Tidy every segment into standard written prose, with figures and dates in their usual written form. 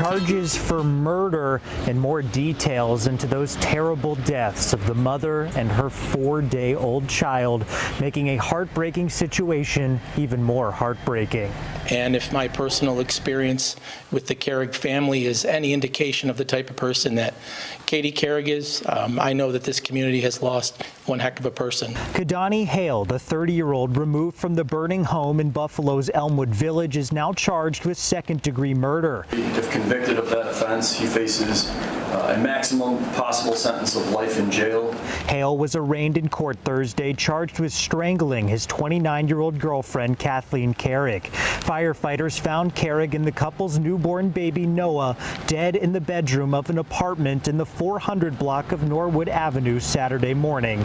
charges for murder and more details into those terrible deaths of the mother and her 4-day-old child, making a heartbreaking situation even more heartbreaking. And if my personal experience with the Carrig family is any indication of the type of person that Katie Carrig is, I know that this community has lost one heck of a person. Kidani Hale, the 30-year-old removed from the burning home in Buffalo's Elmwood Village, is now charged with second-degree murder. If convicted of that offense, he faces a maximum possible sentence of life in jail. Hale was arraigned in court Thursday, charged with strangling his 29-year-old girlfriend, Kathleen Carrig. Firefighters found Carrig and the couple's newborn baby, Noah, dead in the bedroom of an apartment in the 400 block of Norwood Avenue Saturday morning.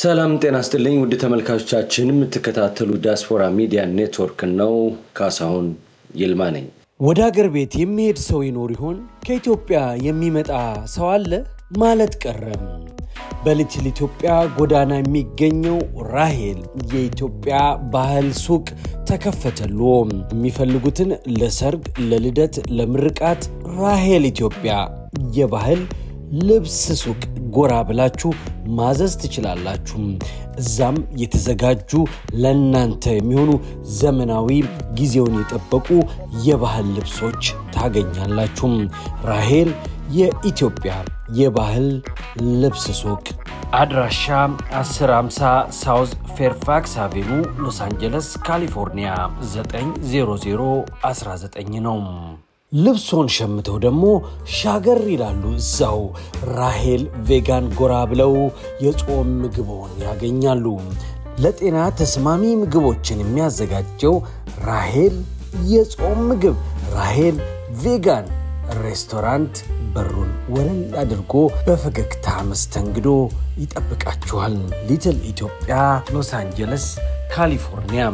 ሰላም ጤና ይስጥልኝ ውድ ተመልካቾቻችን የምትከታተሉ ዲያስፖራ ሚዲያ ኔትወርክ ነው ካሳሁን ይልማ ነኝ ወደ ሀገር ቤት የሚሄድ ሰው ይኖር ይሆን ከኢትዮጵያ የሚመጣ ሰው አለ ማለት ቀረም በሊትል ኢትዮጵያ ጎዳና የሚገኘው ራሄል የኢትዮጵያ ባህል ሱቅ ተከፈተሉ የሚፈልጉትን ለሰርግ ለልደት ለምርቃት ራሄል ኢትዮጵያ የባህል ልብስ ሱቅ ጎራ ብላችሁ ማዘዝ ትችላላችሁ እዛም የተዘጋጁ ለናንተ የሚሆኑ ዘመናዊ ጊዜውን የጠበቁ የባህል ልብሶች ታገኛላችሁ ራሄል የኢትዮጵያ የባህል ልብስ ሱቅ አድራሻ 1050 ሳውዝ ፌርፋክስ አቬኑ ሎስ አንጀለስ ካሊፎርኒያ 90019 ነው ልብሶን ሸምተው ደሞ ሻገር ይላሉ እዛው ራሄል ቬጋን ጎራ ብለው የጾም ምግቦን ያገኛሉ ለጤና ተስማሚ ምግቦችን የሚያዘጋጀው ራሄል የጾም ምግብ ራሄል ቬጋን ሬስቶራንት በሩን ወለል አድርጎ በፈገግታ መስተንግዶ ይጠብቃችኋል ሊትል ኢትዮጵያ ሎስ አንጀለስ ካሊፎርኒያ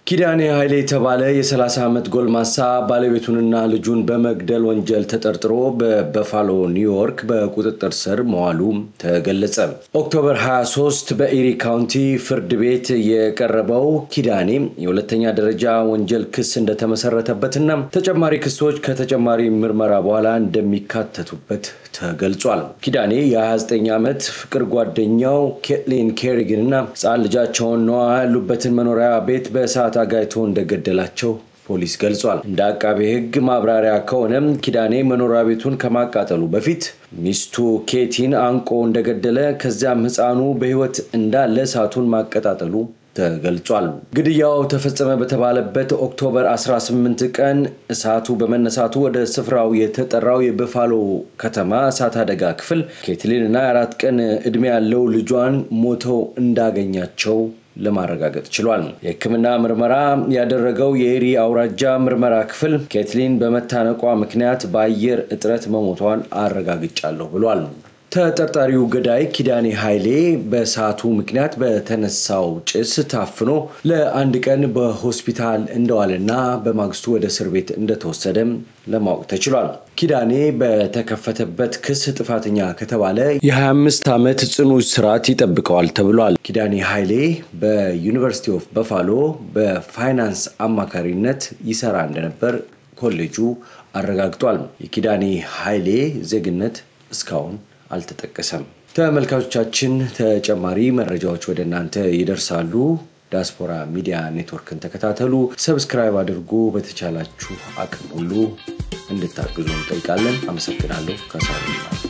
ኪዳኔ ኃይሌ ተባለ የ30 ዓመት ጎልማሳ ባለቤቱንና ልጁን በመግደል ወንጀል ተጠርጥሮ በበፋሎ ኒውዮርክ በቁጥጥር ስር መዋሉ ተገለጸ። ኦክቶበር 23 በኢሪ ካውንቲ ፍርድ ቤት የቀረበው ኪዳኔ የሁለተኛ ደረጃ ወንጀል ክስ እንደተመሰረተበትና ተጨማሪ ክሶች ከተጨማሪ ምርመራ በኋላ እንደሚካተቱበት ተገልጿል። ኪዳኔ የ29 ዓመት ፍቅር ጓደኛው ኬትሊን ኬሪግንና ጻን ልጃቸውን ኖዋ ያሉበትን መኖሪያ ቤት በእሳት አጋይቶ እንደገደላቸው ፖሊስ ገልጿል። እንደ አቃቤ ሕግ ማብራሪያ ከሆነም ኪዳኔ መኖሪያ ቤቱን ከማቃጠሉ በፊት ሚስቱ ኬቲን አንቆ እንደገደለ ከዚያም ህፃኑ በህይወት እንዳለ እሳቱን ማቀጣጠሉ ተገልጿል። ግድያው ተፈጸመ በተባለበት ኦክቶበር 18 ቀን እሳቱ በመነሳቱ ወደ ስፍራው የተጠራው የበፋሎ ከተማ እሳት አደጋ ክፍል ኬትሊንና 4 ቀን እድሜ ያለው ልጇን ሞተው እንዳገኛቸው ለማረጋገጥ ችሏል። የሕክምና ምርመራ ያደረገው የኢሪ አውራጃ ምርመራ ክፍል ኬትሊን በመታነቋ ምክንያት በአየር እጥረት መሞቷን አረጋግጫለሁ ብሏል። ተጠርጣሪው ገዳይ ኪዳኔ ኃይሌ በሳቱ ምክንያት በተነሳው ጭስ ታፍኖ ለአንድ ቀን በሆስፒታል እንደዋለና በማግስቱ ወደ እስር ቤት እንደተወሰደ ለማወቅ ተችሏል። ኪዳኔ በተከፈተበት ክስ ጥፋተኛ ከተባለ የ25 ዓመት ጽኑ እስራት ይጠብቀዋል ተብሏል። ኪዳኔ ኃይሌ በዩኒቨርሲቲ ኦፍ በፋሎ በፋይናንስ አማካሪነት ይሰራ እንደነበር ኮሌጁ አረጋግጧል። የኪዳኔ ኃይሌ ዜግነት እስካሁን አልተጠቀሰም። ተመልካቾቻችን ተጨማሪ መረጃዎች ወደናንተ ይደርሳሉ። ዲያስፖራ ሚዲያ ኔትወርክን ተከታተሉ፣ ሰብስክራይብ አድርጉ፣ በተቻላችሁ አቅም ሁሉ እንድታግዙን ጠይቃለን። አመሰግናለሁ። ካሳሁን